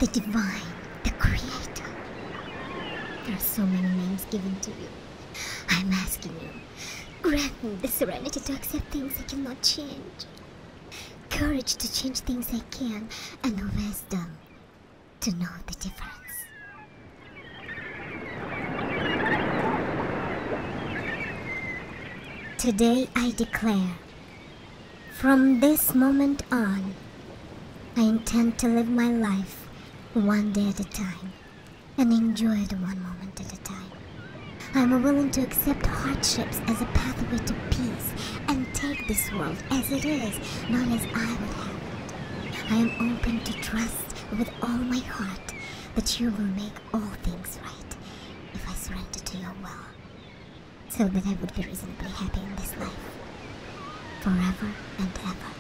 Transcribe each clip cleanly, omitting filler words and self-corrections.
the divine, the creator. There are so many names given to you. I'm asking you, grant me the serenity to accept things I cannot change, courage to change things I can, and the wisdom to know the difference. Today I declare, from this moment on, I intend to live my life one day at a time and enjoy it one moment at a time. I am willing to accept hardships as a pathway to peace and take this world as it is, not as I would have it. I am open to trust with all my heart that you will make all things right if I surrender to your will, so that I would be reasonably happy in this life, forever and ever.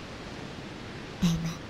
Amen.